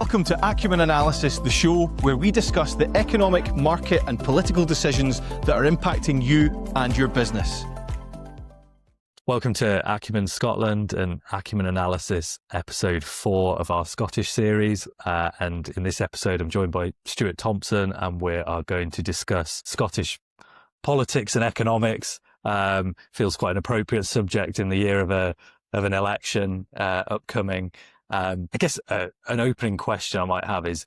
Welcome to Acumen Analysis, the show where we discuss the economic, market and political decisions that are impacting you and your business. Welcome to Acumen Scotland and Acumen Analysis, episode 4 of our Scottish series. And in this episode, I'm joined by Stuart Thomson, and we are going to discuss Scottish politics and economics. Feels quite an appropriate subject in the year of an election upcoming. I guess an opening question I might have is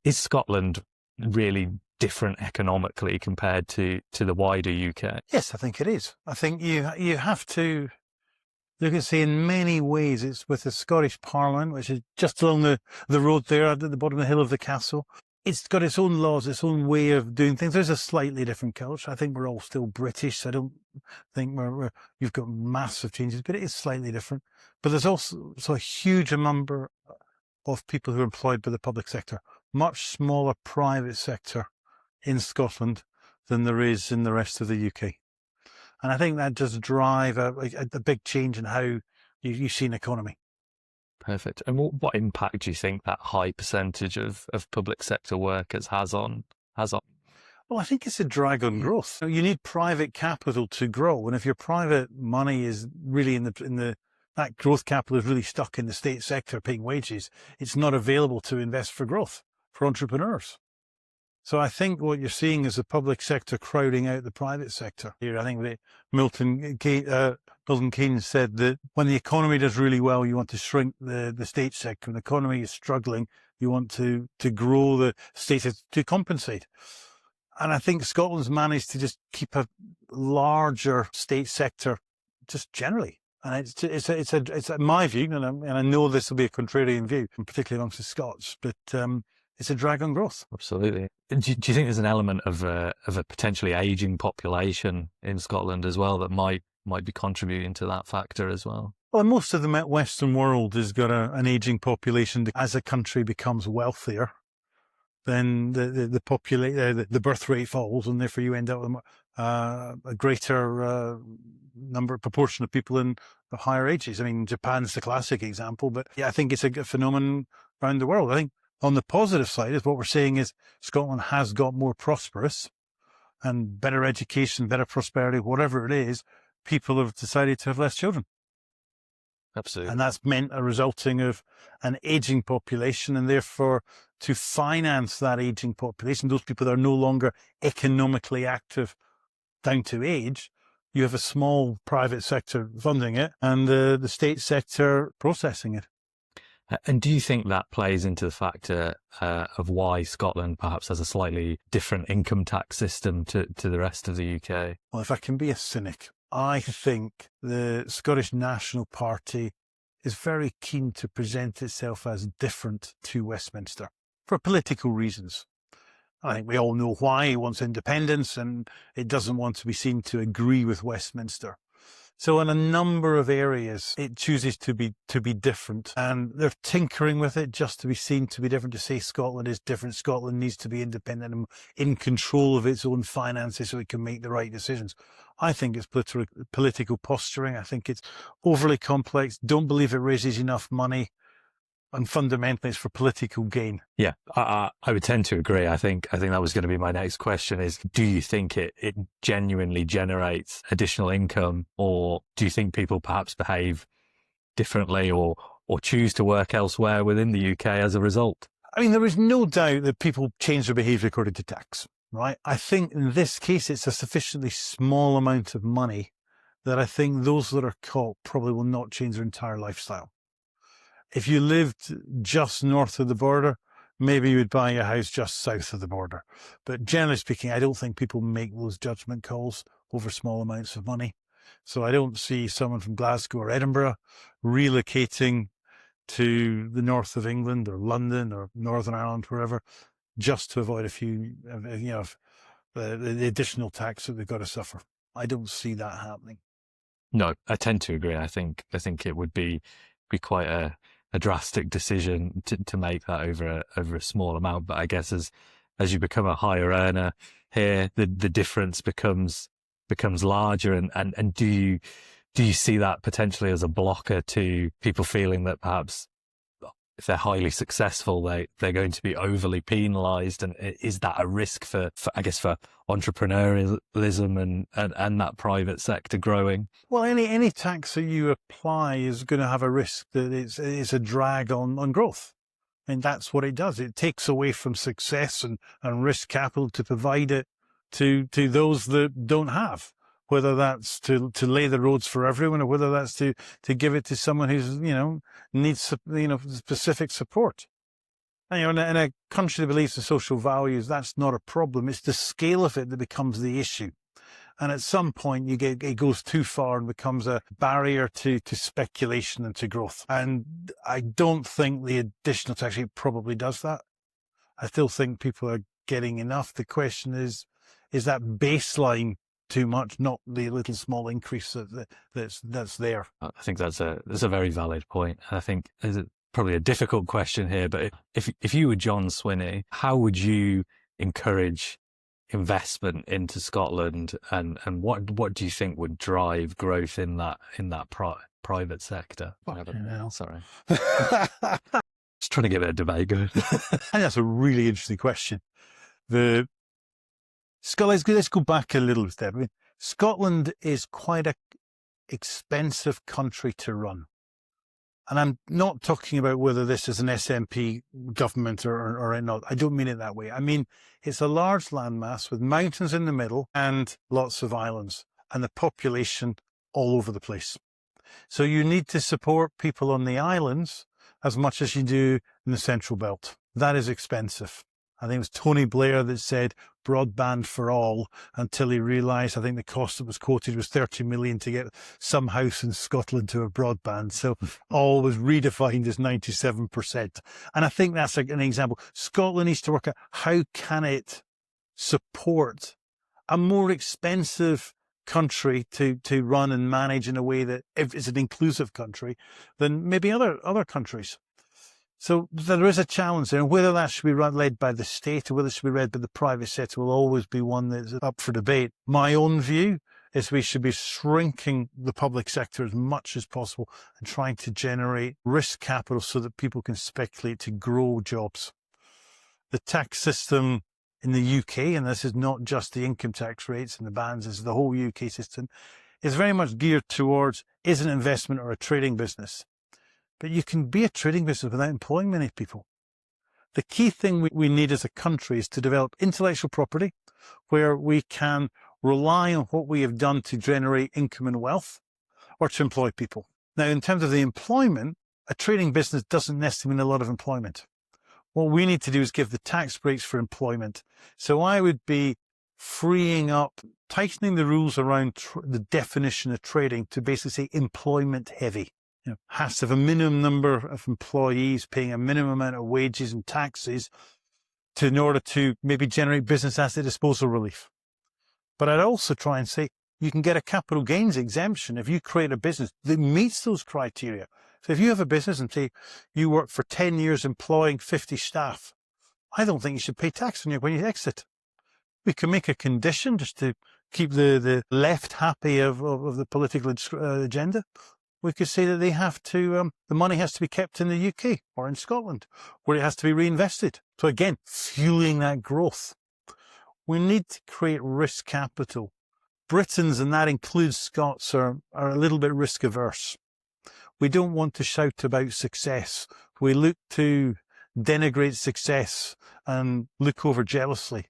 Scotland really different economically compared to the wider UK? Yes, I think it is. I think you have to look and see in many ways it's with the Scottish Parliament, which is just along the road there at the bottom of the hill of the castle. It's got its own laws, its own way of doing things. There's a slightly different culture. I think we're all still British. So I don't think you've got massive changes, but it is slightly different. But there's also a huge number of people who are employed by the public sector, much smaller private sector in Scotland than there is in the rest of the UK. And I think that does drive a big change in how you see an economy. Perfect. And what impact do you think that high percentage of public sector workers has on? Well, I think it's a drag on growth. You need private capital to grow. And if your private money is really that growth capital is really stuck in the state sector paying wages, it's not available to invest for growth, for entrepreneurs. So I think what you're seeing is the public sector crowding out the private sector. Here, I think that Milton Keynes said that when the economy does really well, you want to shrink the state sector. When the economy is struggling, you want to grow the state sector to compensate. And I think Scotland's managed to just keep a larger state sector just generally. And it's my view, and I know this will be a contrarian view, particularly amongst the Scots, but it's a drag on growth. Absolutely. Do you think there's an element of a potentially ageing population in Scotland as well that might be contributing to that factor as well? Well, most of the Western world has got an ageing population. As a country becomes wealthier, then the birth rate falls, and therefore you end up with a greater proportion of people in the higher ages. I mean, Japan's the classic example, but yeah, I think it's a phenomenon around the world. I think on the positive side is what we're saying is Scotland has got more prosperous and better education, better prosperity, whatever it is, people have decided to have less children. Absolutely. And that's meant a resulting of an aging population, and therefore to finance that aging population, those people that are no longer economically active down to age, you have a small private sector funding it and the state sector processing it. And do you think that plays into the factor of why Scotland perhaps has a slightly different income tax system to the rest of the UK? Well, if I can be a cynic, I think the Scottish National Party is very keen to present itself as different to Westminster for political reasons. I think we all know why. It wants independence and it doesn't want to be seen to agree with Westminster. So in a number of areas, it chooses to be different, and they're tinkering with it just to be seen to be different, to say Scotland is different. Scotland needs to be independent and in control of its own finances so it can make the right decisions. I think it's political posturing. I think it's overly complex. Don't believe it raises enough money. And fundamentally, it's for political gain. Yeah, I would tend to agree. I think that was going to be my next question is, do you think it genuinely generates additional income, or do you think people perhaps behave differently or choose to work elsewhere within the UK as a result? I mean, there is no doubt that people change their behaviour according to tax, right? I think in this case, it's a sufficiently small amount of money that I think those that are caught probably will not change their entire lifestyle. If you lived just north of the border, maybe you would buy a house just south of the border. But generally speaking, I don't think people make those judgment calls over small amounts of money. So I don't see someone from Glasgow or Edinburgh relocating to the north of England or London or Northern Ireland, wherever, just to avoid a few, the additional tax that they've got to suffer. I don't see that happening. No, I tend to agree. I think it would be quite a drastic decision to make that over a small amount. But I guess as you become a higher earner here, the difference becomes larger. And do you see that potentially as a blocker to people feeling that perhaps if they're highly successful, they're going to be overly penalised. And is that a risk for entrepreneurialism and that private sector growing? Well, any tax that you apply is going to have a risk that it's a drag on growth. And that's what it does. It takes away from success and risk capital to provide it to those that don't have, whether that's to lay the roads for everyone or whether that's to give it to someone who's, needs, specific support. And, in a country that believes in social values, that's not a problem. It's the scale of it that becomes the issue. And at some point, it goes too far and becomes a barrier to speculation and to growth. And I don't think the additional tax rate probably does that. I still think people are getting enough. The question is that baseline too much, not the little small increase that's there? I think that's a very valid point. And I think there's probably a difficult question here, but if you were John Swinney, how would you encourage investment into Scotland, and what do you think would drive growth in that private sector? Sorry. Just trying to get a debate going. I think that's a really interesting question. Let's go back a little step. I mean, Scotland is quite an expensive country to run. And I'm not talking about whether this is an SNP government or not. I don't mean it that way. I mean, it's a large landmass with mountains in the middle and lots of islands and the population all over the place. So you need to support people on the islands as much as you do in the Central Belt. That is expensive. I think it was Tony Blair that said broadband for all, until he realised, I think the cost that was quoted was 30 million to get some house in Scotland to a broadband. So all was redefined as 97%. And I think that's an example. Scotland needs to work out how can it support a more expensive country to run and manage in a way that is an inclusive country than maybe other countries. So there is a challenge there, and whether that should be led by the state or whether it should be led by the private sector will always be one that's up for debate. My own view is we should be shrinking the public sector as much as possible and trying to generate risk capital so that people can speculate to grow jobs. The tax system in the UK, and this is not just the income tax rates and the bans, this is the whole UK system, is very much geared towards is an investment or a trading business. But you can be a trading business without employing many people. The key thing we need as a country is to develop intellectual property where we can rely on what we have done to generate income and wealth or to employ people. Now, in terms of the employment, a trading business doesn't necessarily mean a lot of employment. What we need to do is give the tax breaks for employment. So I would be freeing up, tightening the rules around the definition of trading to basically say employment heavy. Has to have a minimum number of employees paying a minimum amount of wages and taxes in order to maybe generate business asset disposal relief. But I'd also try and say you can get a capital gains exemption if you create a business that meets those criteria. So if you have a business and say you work for 10 years employing 50 staff, I don't think you should pay tax on you when you exit. We can make a condition just to keep the left happy of the political agenda. We could say that they have to, the money has to be kept in the UK or in Scotland, where it has to be reinvested. So again, fueling that growth. We need to create risk capital. Britons, and that includes Scots, are a little bit risk averse. We don't want to shout about success. We look to denigrate success and look over jealously.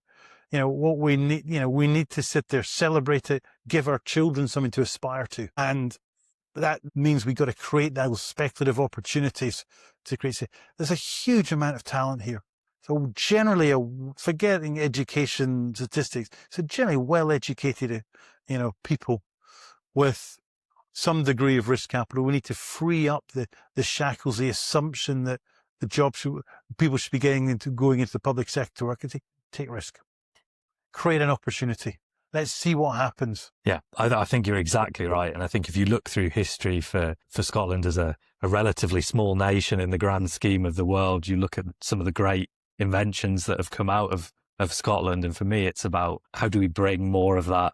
What we need, we need to sit there, celebrate it, give our children something to aspire to. And that means we've got to create those speculative opportunities to create. There's a huge amount of talent here. So generally, forgetting education statistics, so generally well-educated, people with some degree of risk capital. We need to free up the shackles, the assumption that the jobs people should be going into the public sector work and take risk, create an opportunity. Let's see what happens. Yeah, I think you're exactly right. And I think if you look through history for Scotland as a relatively small nation in the grand scheme of the world, you look at some of the great inventions that have come out of Scotland. And for me, it's about how do we bring more of that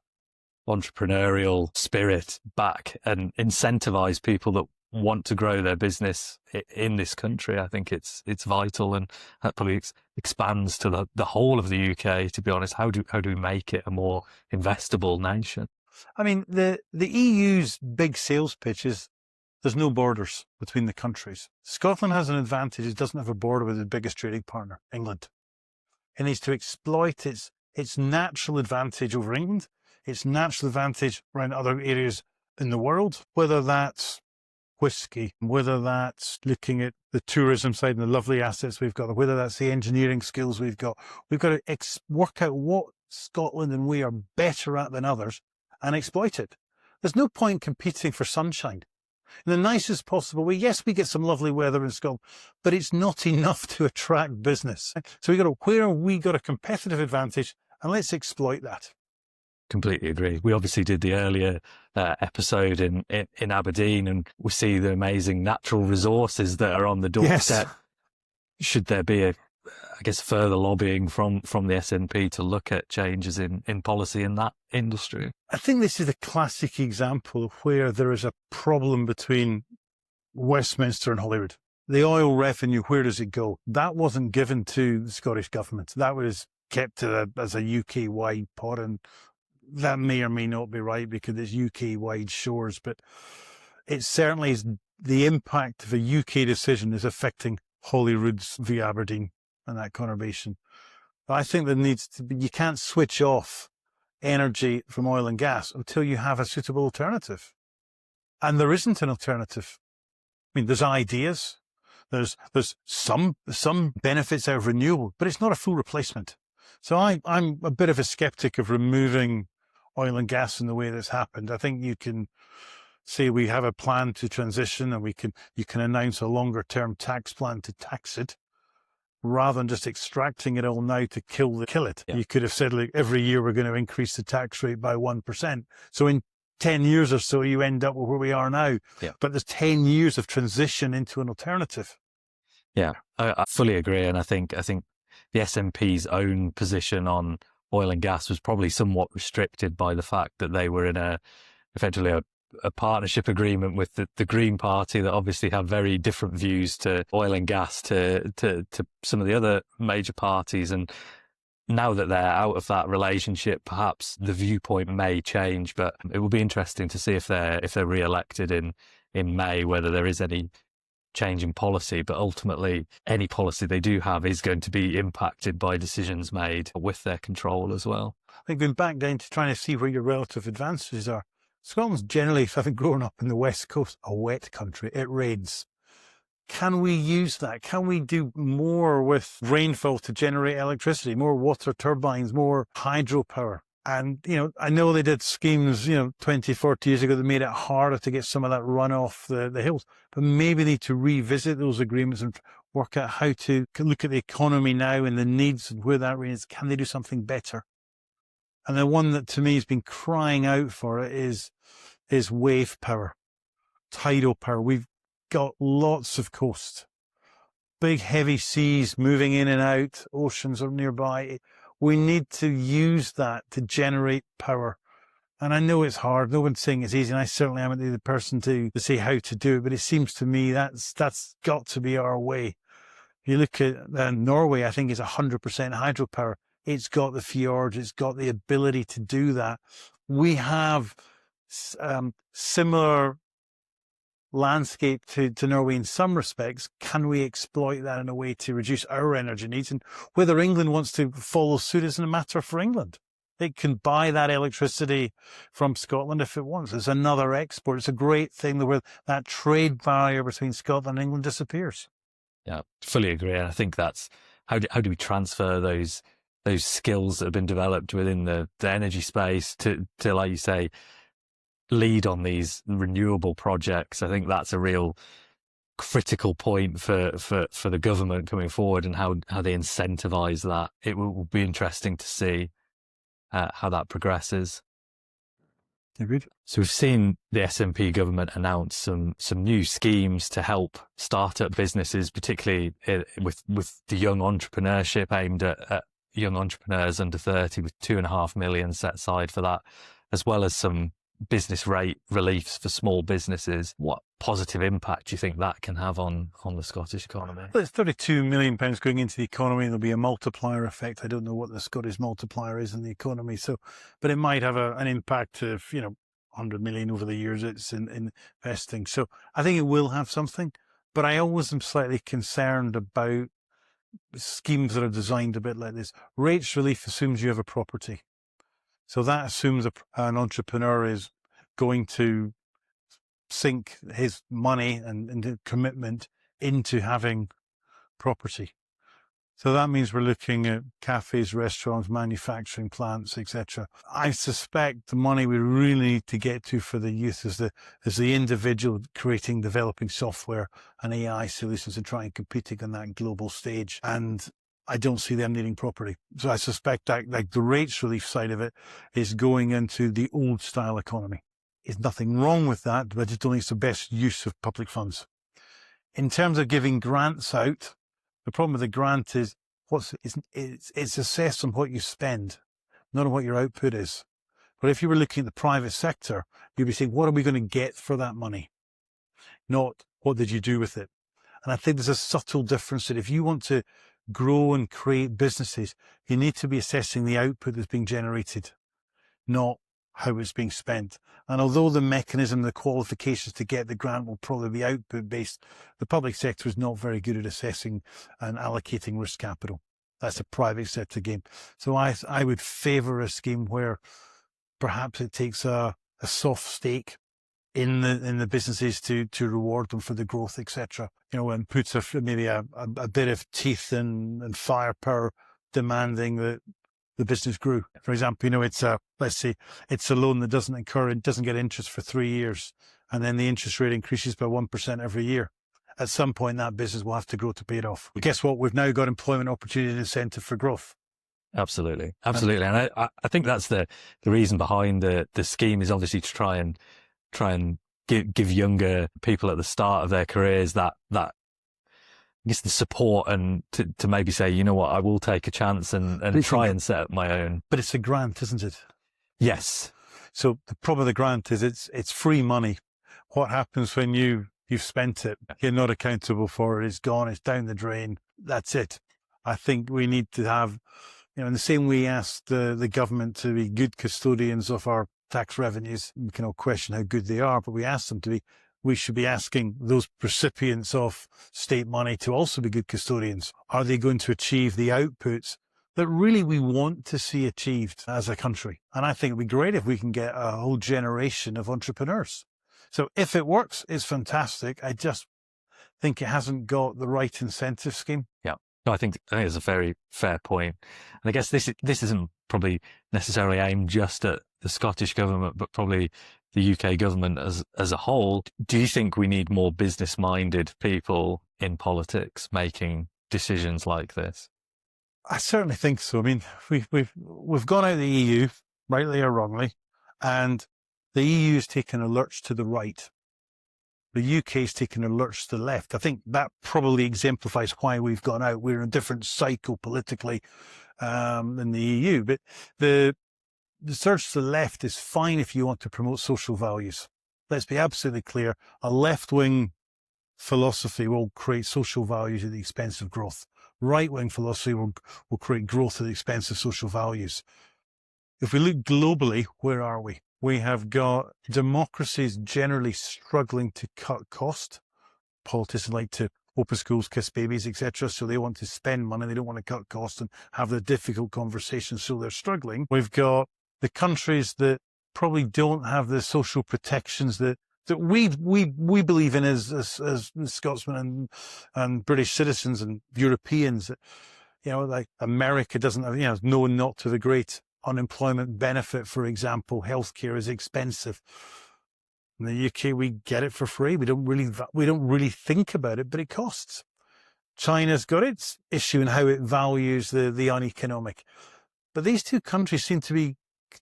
entrepreneurial spirit back and incentivize people that want to grow their business in this country. I think it's vital, and that probably expands to the whole of the UK. To be honest, how do we make it a more investable nation? I mean, the EU's big sales pitch is there's no borders between the countries. Scotland has an advantage. It doesn't have a border with its biggest trading partner, England. It needs to exploit its natural advantage over England, its natural advantage around other areas in the world, whether that's whiskey, whether that's looking at the tourism side and the lovely assets we've got, whether that's the engineering skills we've got. We've got to work out what Scotland and we are better at than others and exploit it. There's no point competing for sunshine. In the nicest possible way, yes, we get some lovely weather in Scotland, but it's not enough to attract business. So where we got a competitive advantage, and let's exploit that. Completely agree. We obviously did the earlier episode in Aberdeen, and we see the amazing natural resources that are on the doorstep. Yes. Should there be further lobbying from the SNP to look at changes in policy in that industry? I think this is a classic example of where there is a problem between Westminster and Holyrood. The oil revenue, where does it go? That wasn't given to the Scottish government. That was kept as a UK-wide pot, and that may or may not be right because it's UK-wide shores, but it certainly is. The impact of a UK decision is affecting Holyrood's via Aberdeen and that conurbation. But I think there needs to be, you can't switch off energy from oil and gas until you have a suitable alternative. And there isn't an alternative. I mean, there's ideas, there's some benefits out of renewable, but it's not a full replacement. So I'm a bit of a skeptic of removing oil and gas in the way that's happened. I think you can say we have a plan to transition, and you can announce a longer term tax plan to tax it, rather than just extracting it all now to kill it. Yeah. You could have said, like, every year we're going to increase the tax rate by 1%. So in 10 years or so, you end up with where we are now. Yeah. But there's 10 years of transition into an alternative. Yeah, I fully agree. And I think the SNP's own position on oil and gas was probably somewhat restricted by the fact that they were in effectively a partnership agreement with the Green Party that obviously have very different views to oil and gas to some of the other major parties. And now that they're out of that relationship, perhaps the viewpoint may change, but it will be interesting to see if they're re-elected in May, whether there is any change in policy. But ultimately, any policy they do have is going to be impacted by decisions made with their control as well. I think going back down to trying to see where your relative advantages are, Scotland's generally, having grown up in the West Coast, a wet country. It rains. Can we use that? Can we do more with rainfall to generate electricity, more water turbines, more hydropower? And, I know they did schemes, 20, 40 years ago that made it harder to get some of that run off the hills. But maybe they need to revisit those agreements and work out how to look at the economy now and the needs and where that is. Can they do something better? And the one that to me has been crying out for it is wave power, tidal power. We've got lots of coast, big heavy seas moving in and out, oceans are nearby. We need to use that to generate power. And I know it's hard. No one's saying it's easy. And I certainly am the person to say how to do it. But it seems to me that's got to be our way. If you look at Norway, I think it's 100% hydropower. It's got the fjords. It's got the ability to do that. We have similar landscape to Norway in some respects. Can we exploit that in a way to reduce our energy needs? And whether England wants to follow suit isn't a matter for England. It can buy that electricity from Scotland if it wants. It's another export. It's a great thing where that trade barrier between Scotland and England disappears. Yeah, fully agree. And I think that's how do we transfer those skills that have been developed within the energy space to, like you say, lead on these renewable projects. I think that's a real critical point for the government coming forward, and how they incentivize that. It will be interesting to see how that progresses. Agreed. So we've seen the SNP government announce some new schemes to help startup businesses, particularly with the young entrepreneurship aimed at young entrepreneurs under 30, with 2.5 million set aside for that, as well as some business rate reliefs for small businesses, what positive impact do you think that can have on the Scottish economy? Well, it's £32 million going into the economy. There'll be a multiplier effect. I don't know what the Scottish multiplier is in the economy. But it might have an impact of, 100 million over the years it's in investing. So I think it will have something, but I always am slightly concerned about schemes that are designed a bit like this. Rates relief assumes you have a property. So that assumes an entrepreneur is going to sink his money and commitment into having property. So that means we're looking at cafes, restaurants, manufacturing plants, etc. I suspect the money we really need to get to for the youth is the individual developing software and AI solutions and trying competing on that global stage. And I don't see them needing property. So I suspect that like the rates relief side of it is going into the old style economy. There's nothing wrong with that, but I just don't think it's the best use of public funds. In terms of giving grants out, the problem with the grant is it's assessed on what you spend, not on what your output is. But if you were looking at the private sector, you'd be saying, what are we going to get for that money? Not what did you do with it? And I think there's a subtle difference that if you want to grow and create businesses, you need to be assessing the output that's being generated, not how it's being spent. And although the mechanism, the qualifications to get the grant will probably be output based, the public sector is not very good at assessing and allocating risk capital. That's a private sector game. So I would favour a scheme where perhaps it takes a soft stake in the businesses to reward them for the growth, etc. And puts maybe a bit of teeth and firepower demanding that the business grew. For example, let's say it's a loan that doesn't get interest for 3 years, and then the interest rate increases by 1% every year. At some point, that business will have to grow to pay it off. But guess what? We've now got employment opportunity and incentive for growth. Absolutely. And I think that's the reason behind the scheme is obviously to try and give younger people at the start of their careers that I guess the support and to maybe say, you know what, I will take a chance and try and set up my own. But it's a grant, isn't it? Yes. So the problem with the grant is it's free money. What happens when you've spent it? You're not accountable for it. It's gone. It's down the drain. That's it. I think we need to have, in the same way we asked the government to be good custodians of our tax revenues. We can all question how good they are, but we asked them to be. We should be asking those recipients of state money to also be good custodians. Are they going to achieve the outputs that really we want to see achieved as a country? And I think it'd be great if we can get a whole generation of entrepreneurs. So if it works, it's fantastic. I just think it hasn't got the right incentive scheme. Yeah, no, I think it's a very fair point. And I guess this isn't probably necessarily aimed just at the Scottish government, but probably the UK government as a whole. Do you think we need more business-minded people in politics making decisions like this? I certainly think so. I mean, we've gone out of the EU, rightly or wrongly, and the EU has taken a lurch to the right. The UK has taken a lurch to the left. I think that probably exemplifies why we've gone out. We're in a different cycle politically than the EU, but the surge to the left is fine if you want to promote social values. Let's be absolutely clear. A left-wing philosophy will create social values at the expense of growth. Right-wing philosophy will create growth at the expense of social values. If we look globally, where are we? We have got democracies generally struggling to cut cost. Politicians like to open schools, kiss babies, etc. So they want to spend money. They don't want to cut costs and have the difficult conversations. So they're struggling. We've got the countries that probably don't have the social protections that we believe in as Scotsmen and British citizens and Europeans. Like America doesn't have, no one not to the great unemployment benefit, for example. Healthcare is expensive. In the UK, we get it for free. We don't really think about it, but it costs. China's got its issue in how it values the uneconomic. But these two countries seem to be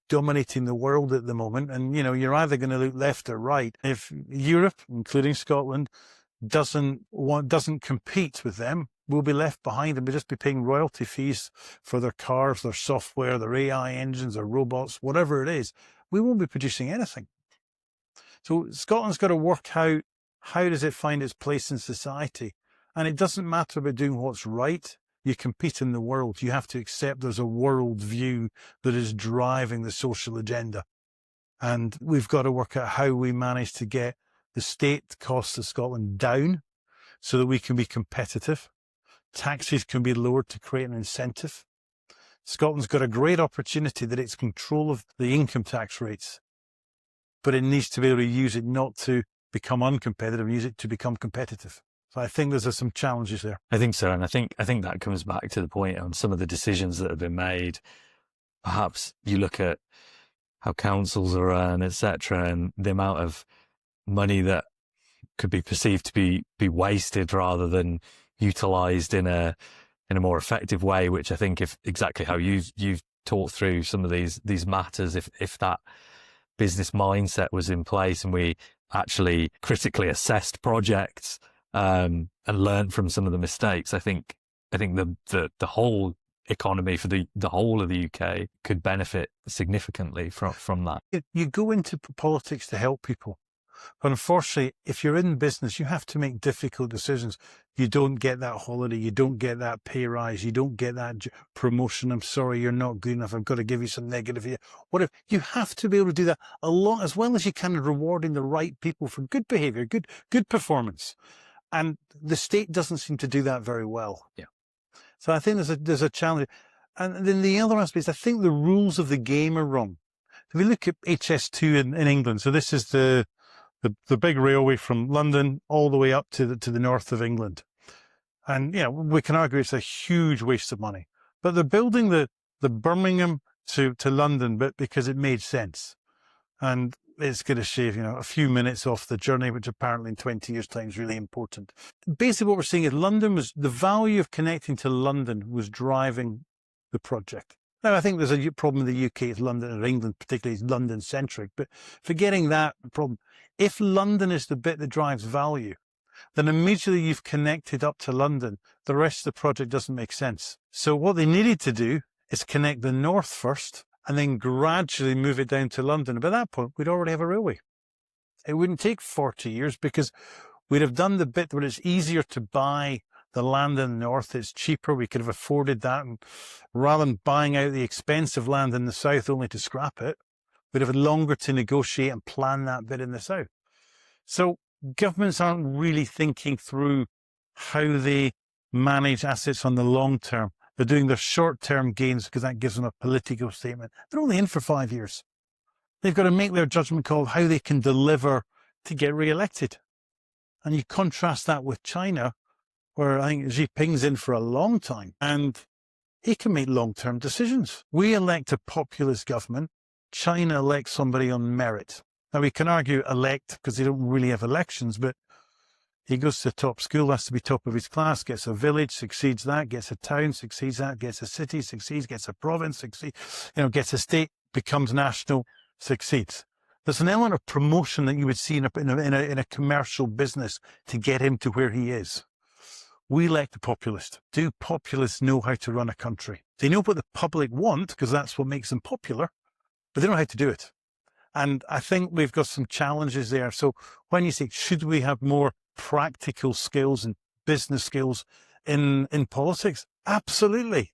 dominating the world at the moment. And, you're either going to look left or right. If Europe, including Scotland, doesn't compete with them, we'll be left behind and we'll just be paying royalty fees for their cars, their software, their AI engines, their robots, whatever it is. We won't be producing anything. So Scotland's got to work out how does it find its place in society. And it doesn't matter about doing what's right. You compete in the world. You have to accept there's a world view that is driving the social agenda. And we've got to work out how we manage to get the state costs of Scotland down so that we can be competitive. Taxes can be lowered to create an incentive. Scotland's got a great opportunity that it's control of the income tax rates, but it needs to be able to use it not to become uncompetitive, use it to become competitive. So I think there's some challenges there. I think so. And I think that comes back to the point on some of the decisions that have been made. Perhaps you look at how councils are run, etc., and the amount of money that could be perceived to be wasted rather than utilised in a more effective way, which I think if exactly how you've talked through some of these matters, if that business mindset was in place and we actually critically assessed projects and learned from some of the mistakes, I think the whole economy for the whole of the UK could benefit significantly from that. You go into politics to help people. But unfortunately, if you're in business, you have to make difficult decisions. You don't get that holiday. You don't get that pay rise. You don't get that promotion. I'm sorry, you're not good enough. I've got to give you some negative here. Whatever. You have to be able to do that a lot, as well as you can rewarding the right people for good behavior, good performance. And the state doesn't seem to do that very well. Yeah. So I think there's a challenge. And then the other aspect is I think the rules of the game are wrong. If we look at HS2 in England, so this is the big railway from London all the way up to the north of England. And, we can argue it's a huge waste of money. But they're building the Birmingham to London, but because it made sense. And it's going to shave, a few minutes off the journey, which apparently in 20 years' time is really important. Basically what we're seeing is the value of connecting to London was driving the project. Now, I think there's a problem in the UK, it's London, or England particularly, is London-centric. But forgetting that problem, if London is the bit that drives value, then immediately you've connected up to London, the rest of the project doesn't make sense. So what they needed to do is connect the north first and then gradually move it down to London. And by that point, we'd already have a railway. It wouldn't take 40 years because we'd have done the bit where it's easier to buy the land in the north, it's cheaper, we could have afforded that, and rather than buying out the expensive land in the south only to scrap it, we'd have longer to negotiate and plan that bit in the south. So governments aren't really thinking through how they manage assets on the long term. They're doing their short-term gains because that gives them a political statement. They're only in for 5 years. They've got to make their judgment call of how they can deliver to get re-elected. And you contrast that with China, where I think Xi Jinping's in for a long time, and he can make long-term decisions. We elect a populist government. China elects somebody on merit. Now, we can argue elect because they don't really have elections, but he goes to top school, has to be top of his class, gets a village, succeeds that, gets a town, succeeds that, gets a city, succeeds, gets a province, succeeds, gets a state, becomes national, succeeds. There's an element of promotion that you would see in a commercial business to get him to where he is. We elect the populist. Do populists know how to run a country? They know what the public want because that's what makes them popular, but they don't know how to do it. And I think we've got some challenges there. So when you say, should we have more practical skills and business skills in politics? Absolutely.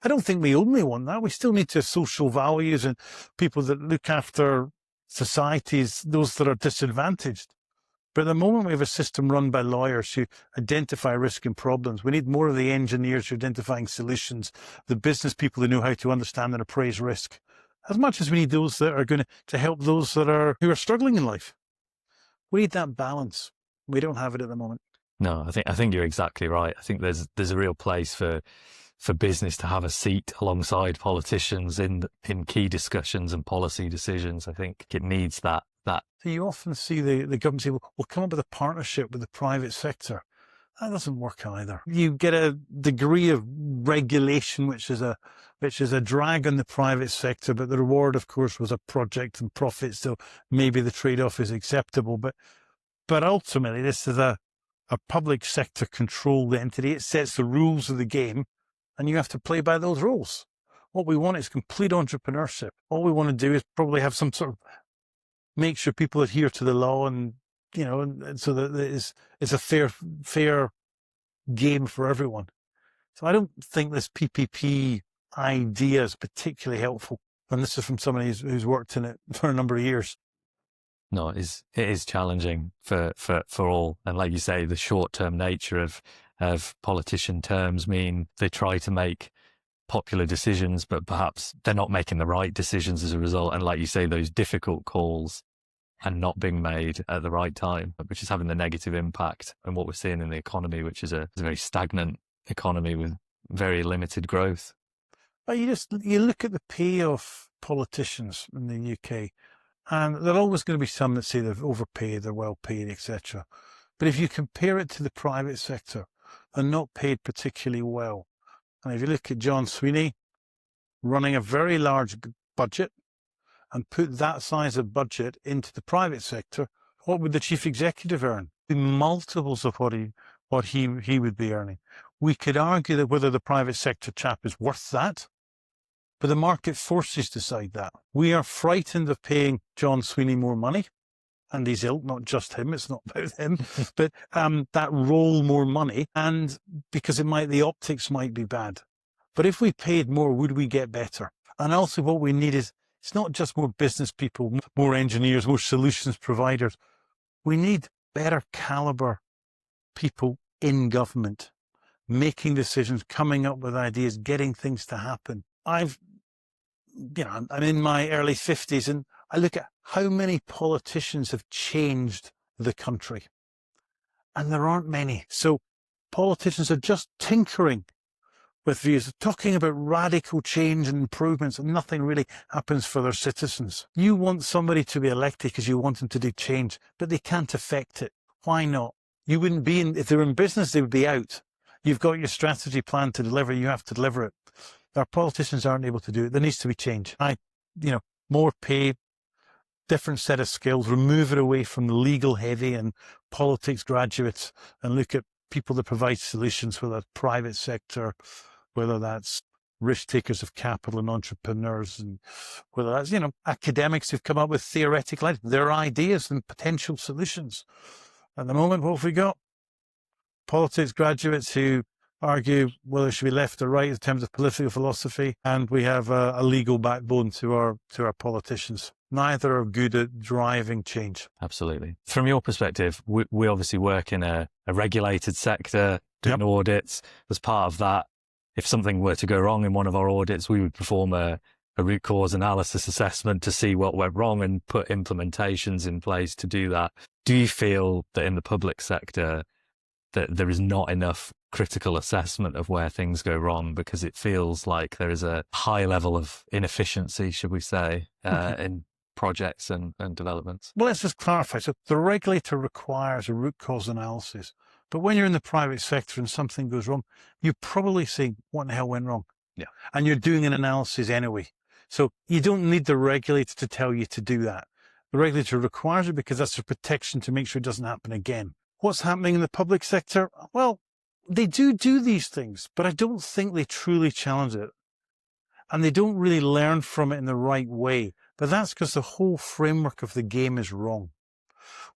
I don't think we only want that. We still need to have social values and people that look after societies, those that are disadvantaged. But at the moment, we have a system run by lawyers who identify risk and problems. We need more of the engineers who are identifying solutions, the business people who know how to understand and appraise risk, as much as we need those that are going to help those who are struggling in life. We need that balance. We don't have it at the moment. No, I think you're exactly right. I think there's a real place for business to have a seat alongside politicians in key discussions and policy decisions. I think it needs that. So you often see the government say, we'll come up with a partnership with the private sector. That doesn't work either. You get a degree of regulation, which is a drag on the private sector, but the reward, of course, was a project and profit. So maybe the trade-off is acceptable. But ultimately, this is a public sector controlled entity. It sets the rules of the game, and you have to play by those rules. What we want is complete entrepreneurship. All we want to do is probably have some sort of make sure people adhere to the law, and and so that it's a fair game for everyone. So I don't think this PPP idea is particularly helpful. And this is from somebody who's worked in it for a number of years. No, it is challenging for all. And like you say, the short-term nature of politician terms mean they try to make popular decisions, but perhaps they're not making the right decisions as a result. And like you say, those difficult calls are not being made at the right time, which is having the negative impact on what we're seeing in the economy, which is a very stagnant economy with very limited growth. But you look at the pay of politicians in the UK, and there are always going to be some that say they're overpaid, they're well paid, etc. But if you compare it to the private sector, they're not paid particularly well. And if you look at John Sweeney running a very large budget and put that size of budget into the private sector, what would the chief executive earn? Multiples of what he would be earning. We could argue that whether the private sector chap is worth that, but the market forces decide that. We are frightened of paying John Sweeney more money, and his ilk, not just him, it's not about him, but that role more money, and because the optics might be bad. But if we paid more, would we get better? And also what we need is, it's not just more business people, more engineers, more solutions providers. We need better caliber people in government, making decisions, coming up with ideas, getting things to happen. I'm in my early 50s, and I look at how many politicians have changed the country. And there aren't many. So politicians are just tinkering with views, talking about radical change and improvements, and nothing really happens for their citizens. You want somebody to be elected because you want them to do change, but they can't affect it. Why not? You wouldn't be if they were in business, they would be out. You've got your strategy plan to deliver, you have to deliver it. Our politicians aren't able to do it. There needs to be change. More pay, different set of skills, remove it away from the legal heavy and politics graduates, and look at people that provide solutions, whether that's private sector, whether that's risk takers of capital and entrepreneurs, and whether that's, academics who've come up with theoretical ideas, their ideas and potential solutions. At the moment, what have we got? Politics graduates who argue whether it should be left or right in terms of political philosophy, and we have a legal backbone to our politicians. Neither are good at driving change. Absolutely. From your perspective, we obviously work in a regulated sector, doing audits. As part of that, if something were to go wrong in one of our audits, we would perform a root cause analysis assessment to see what went wrong and put implementations in place to do that. Do you feel that in the public sector that there is not enough critical assessment of where things go wrong, because it feels like there is a high level of inefficiency, should we say, in projects and developments? Well, let's just clarify. So the regulator requires a root cause analysis. But when you're in the private sector and something goes wrong, you're probably saying, what in the hell went wrong? Yeah. And you're doing an analysis anyway. So you don't need the regulator to tell you to do that. The regulator requires it because that's a protection to make sure it doesn't happen again. What's happening in the public sector? Well, they do these things, but I don't think they truly challenge it. And they don't really learn from it in the right way. But that's because the whole framework of the game is wrong.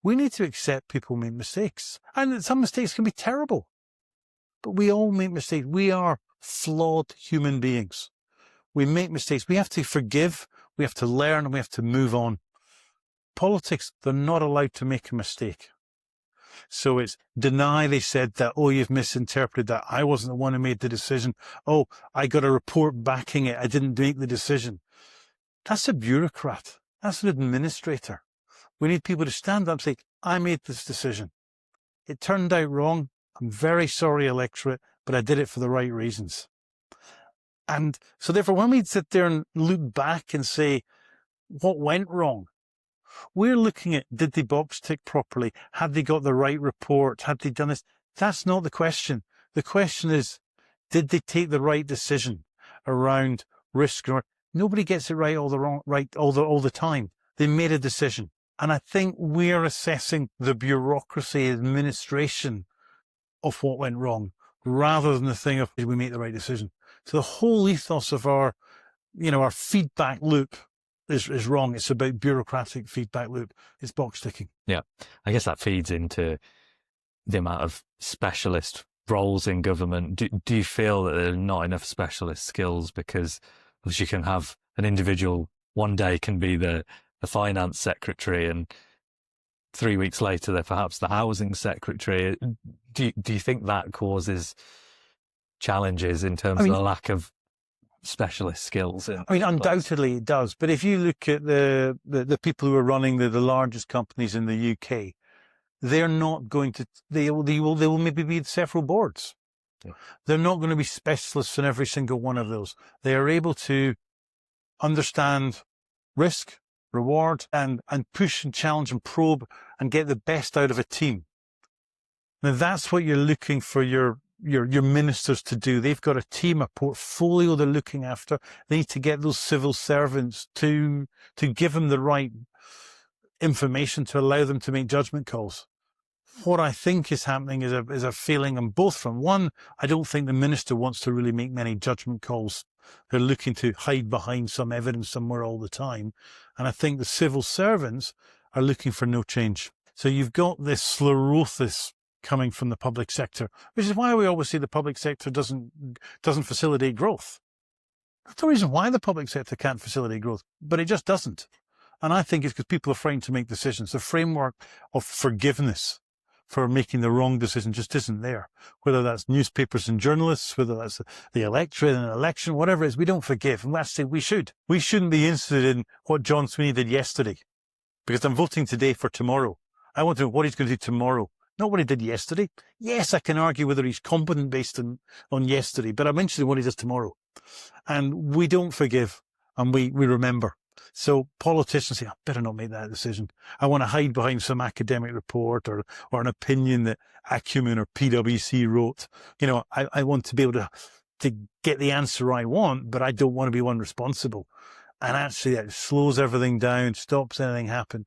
We need to accept people make mistakes. And some mistakes can be terrible. But we all make mistakes. We are flawed human beings. We make mistakes. We have to forgive, we have to learn, and we have to move on. Politics, they're not allowed to make a mistake. So it's deny they said that, oh, you've misinterpreted that, I wasn't the one who made the decision, oh, I got a report backing it, I didn't make the decision. That's a bureaucrat. That's an administrator. We need people to stand up and say, I made this decision. It turned out wrong. I'm very sorry, electorate, but I did it for the right reasons. And so therefore, when we sit there and look back and say, what went wrong? We're looking at, did they box tick properly? Had they got the right report? Had they done this? That's not the question. The question is, did they take the right decision around risk? Nobody gets it right all the time. They made a decision. And I think we're assessing the bureaucracy administration of what went wrong, rather than the thing of, did we make the right decision? So the whole ethos of our feedback loop is wrong. It's about bureaucratic feedback loop. It's box ticking. Yeah. I guess that feeds into the amount of specialist roles in government. Do you feel that there are not enough specialist skills? Because you can have an individual one day can be the finance secretary, and 3 weeks later they're perhaps the housing secretary. Do you think that causes challenges in terms of the lack of specialist skills? Undoubtedly it does. But if you look at the people who are running the largest companies in the UK, they're not going to, they will maybe be several boards. Yeah. They're not going to be specialists in every single one of those. They are able to understand risk, reward, and push and challenge and probe and get the best out of a team. Now that's what you're looking for your ministers to do. They've got a team, a portfolio they're looking after. They need to get those civil servants to give them the right information to allow them to make judgment calls. What I think is happening is a feeling on both fronts. One, I don't think the minister wants to really make many judgment calls. They're looking to hide behind some evidence somewhere all the time. And I think the civil servants are looking for no change. So you've got this sclerosis coming from the public sector, which is why we always say the public sector doesn't facilitate growth. That's the reason why the public sector can't facilitate growth, but it just doesn't. And I think it's because people are frightened to make decisions. The framework of forgiveness for making the wrong decision just isn't there. Whether that's newspapers and journalists, whether that's the electorate in an election, whatever it is, we don't forgive. And let's say we should. We shouldn't be interested in what John Sweeney did yesterday, because I'm voting today for tomorrow. I want to know what he's going to do tomorrow, not what he did yesterday. Yes, I can argue whether he's competent based on yesterday, but I'm interested in what he does tomorrow. And we don't forgive, and we remember. So politicians say, I better not make that decision. I want to hide behind some academic report or an opinion that Acumen or PwC wrote. I want to be able to get the answer I want, but I don't want to be one responsible. And actually that slows everything down, stops anything happen.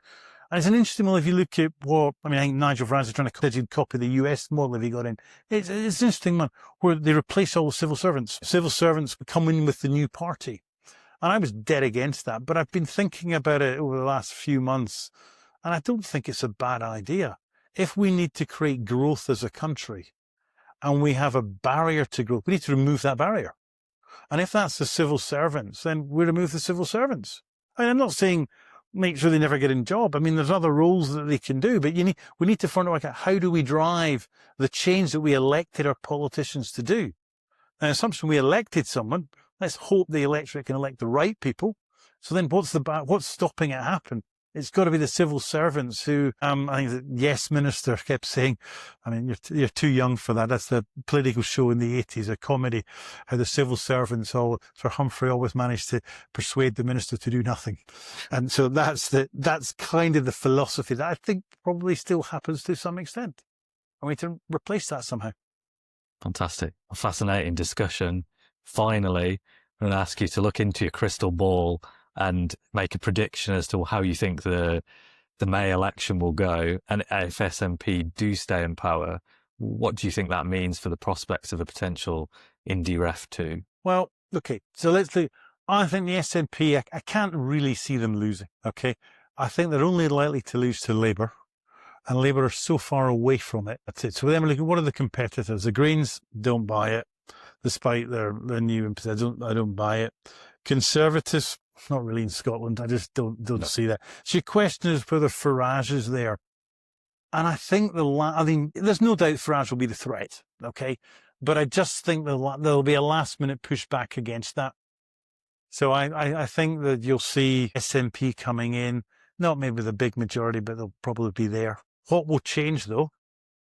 And it's an interesting model if you look at I think Nigel Farage is trying to copy the US model if he got in. It's an interesting one where they replace all the civil servants. Civil servants come in with the new party. And I was dead against that, but I've been thinking about it over the last few months, and I don't think it's a bad idea. If we need to create growth as a country, and we have a barrier to growth, we need to remove that barrier. And if that's the civil servants, then we remove the civil servants. I'm not saying make sure they never get a job. There's other roles that they can do, but we need to find out how do we drive the change that we elected our politicians to do. An assumption we elected someone. Let's hope the electorate can elect the right people. So then what's stopping it happen? It's got to be the civil servants who, I think the Yes Minister kept saying, you're too young for that. That's the political show in the 80s, a comedy, how the civil servants Sir Humphrey always managed to persuade the minister to do nothing. And so that's kind of the philosophy that I think probably still happens to some extent. And we need to replace that somehow. Fantastic. A fascinating discussion. Finally, I'm going to ask you to look into your crystal ball and make a prediction as to how you think the May election will go. And if SNP do stay in power, what do you think that means for the prospects of a potential Indy Ref 2? Well, okay, so let's look. I think the SNP, I can't really see them losing, okay? I think they're only likely to lose to Labour, and Labour are so far away from it. That's it. So then we're looking, what are the competitors? The Greens don't buy it. Despite their new impetus, I don't buy it. Conservatives, not really in Scotland. I just don't see that. So your question is whether Farage is there. And I think there's no doubt Farage will be the threat, okay? But I just think there'll be a last minute pushback against that. So I think that you'll see SNP coming in, not maybe the big majority, but they'll probably be there. What will change though,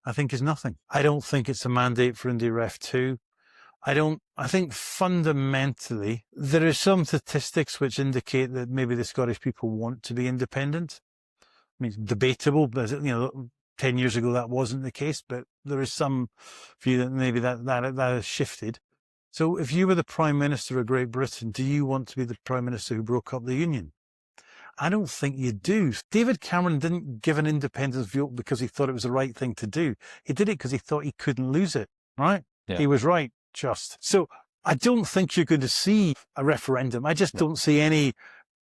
I think is nothing. I don't think it's a mandate for Indy Ref 2. I think fundamentally there are some statistics which indicate that maybe the Scottish people want to be independent. It's debatable, but 10 years ago that wasn't the case, but there is some view that maybe that has shifted. So if you were the Prime Minister of Great Britain, do you want to be the Prime Minister who broke up the Union? I don't think you do. David Cameron didn't give an independence vote because he thought it was the right thing to do. He did it because he thought he couldn't lose it, right? Yeah. He was right. So I don't think you're going to see a referendum. I just don't see any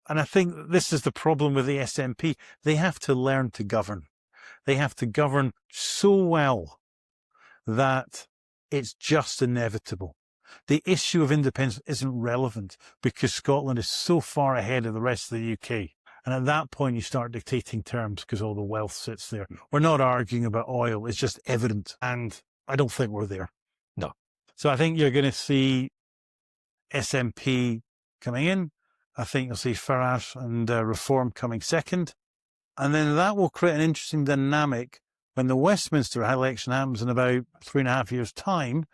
And I think this is the problem with the SNP. They have to learn to govern. They have to govern so well that it's just inevitable. The issue of independence isn't relevant because Scotland is so far ahead of the rest of the UK. And at that point, you start dictating terms because all the wealth sits there. We're not arguing about oil. It's just evident. And I don't think we're there. No. So I think you're going to see SNP coming in. I think you'll see Farage and Reform coming second. And then that will create an interesting dynamic when the Westminster election happens in about 3.5 years' time,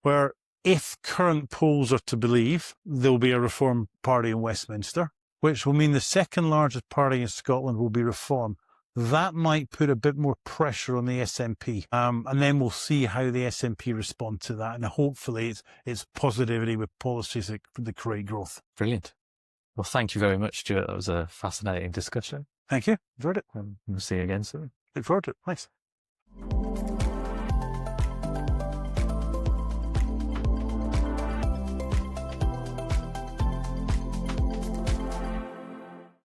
where if current polls are to believe, there'll be a Reform party in Westminster, which will mean the second largest party in Scotland will be Reform. That might put a bit more pressure on the SNP. And then we'll see how the SNP respond to that. And hopefully it's positivity with policies that create growth. Brilliant. Well, thank you very much, Stuart. That was a fascinating discussion. Thank you. Enjoyed it. We'll see you again soon. Look forward to it. Thanks.